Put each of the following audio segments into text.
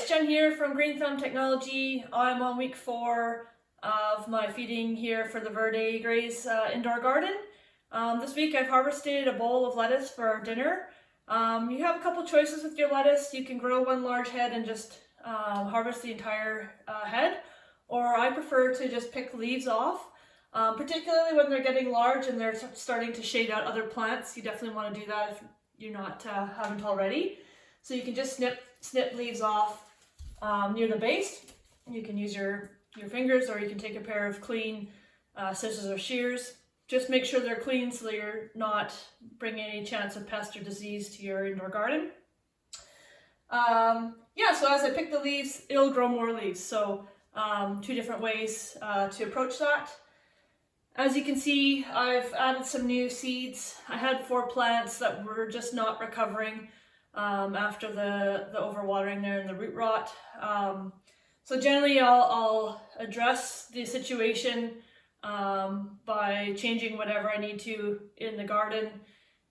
Jen here from Green Thumb Technology. I'm on week 4 of my feeding here for the verdigris indoor garden. This week I've harvested a bowl of lettuce for our dinner. You have a couple choices with your lettuce. You can grow one large head and just harvest the entire head, or I prefer to just pick leaves off. Particularly when they're getting large and they're starting to shade out other plants. You definitely want to do that if you're not haven't already. So you can just snip leaves off near the base. You can use your fingers, or you can take a pair of clean scissors or shears. Just make sure they're clean so that you're not bringing any chance of pest or disease to your indoor garden. Yeah, so as I pick the leaves, it'll grow more leaves. So 2 different ways to approach that. As you can see, I've added some new seeds. I had 4 plants that were just not recovering after the overwatering there and the root rot. So generally I'll address the situation by changing whatever I need to in the garden.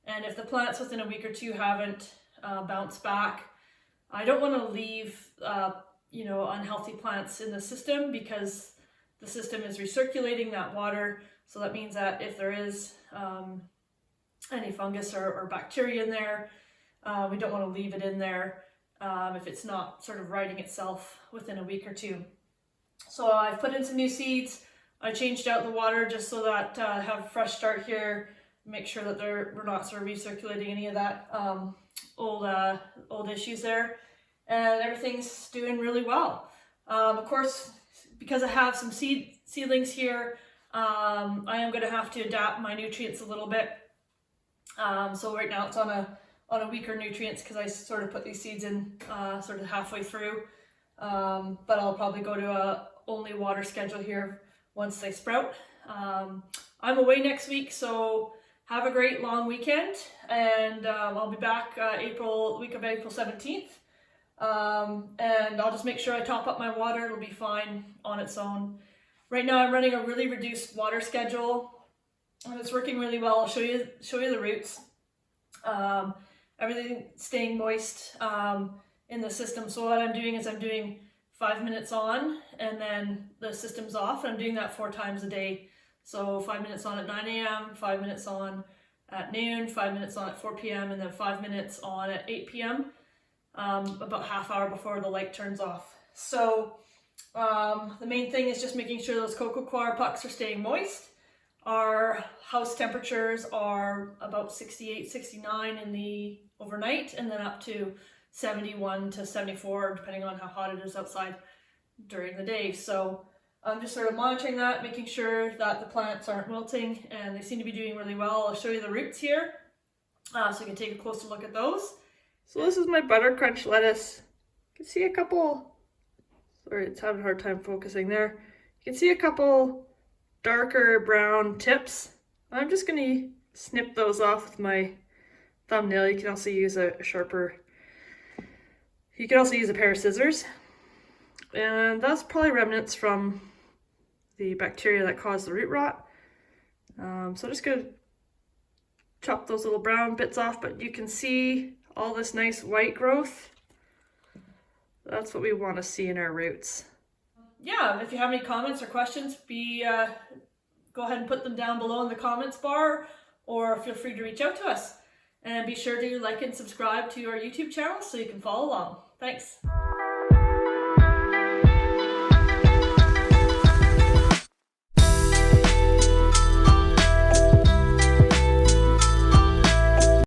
And if the plants within a week or 2 haven't bounced back, I don't want to leave unhealthy plants in the system, because the system is recirculating that water. So that means that if there is any fungus or bacteria in there, we don't want to leave it in there if it's not sort of righting itself within a week or 2. So I've put in some new seeds. I changed out the water just so that I have a fresh start here. Make sure that we're not sort of recirculating any of that old issues there. And everything's doing really well. Of course, because I have some seedlings here, I am going to have to adapt my nutrients a little bit. So right now it's on a weaker nutrients because I sort of put these seeds in sort of halfway through. But I'll probably go to a only water schedule here once they sprout. I'm away next week, so have a great long weekend, and I'll be back week of April 17th. And I'll just make sure I top up my water. It'll be fine on its own. Right now I'm running a really reduced water schedule, and it's working really well. I'll show you the roots. Everything staying moist in the system. So what I'm doing is I'm doing 5 minutes on, and then the system's off. And I'm doing that 4 times a day. So 5 minutes on at 9 a.m., 5 minutes on at noon, 5 minutes on at 4 p.m., and then 5 minutes on at 8 p.m. About half hour before the light turns off. So the main thing is just making sure those cocoa coir pucks are staying moist. Our house temperatures are about 68, 69 in the overnight, and then up to 71 to 74 depending on how hot it is outside during the day. So I'm just sort of monitoring that, making sure that the plants aren't wilting, and they seem to be doing really well. I'll show you the roots here so you can take a closer look at those. So this is my butter crunch lettuce. You can see a couple, sorry, it's having a hard time focusing there. You can see a couple darker brown tips. I'm just going to snip those off with my thumbnail. You can also use a pair of scissors. And that's probably remnants from the bacteria that caused the root rot. So I'm just going to chop those little brown bits off, but you can see all this nice white growth. That's what we want to see in our roots. Yeah, if you have any comments or questions, go ahead and put them down below in the comments bar, or feel free to reach out to us. And be sure to like and subscribe to our YouTube channel so you can follow along. Thanks.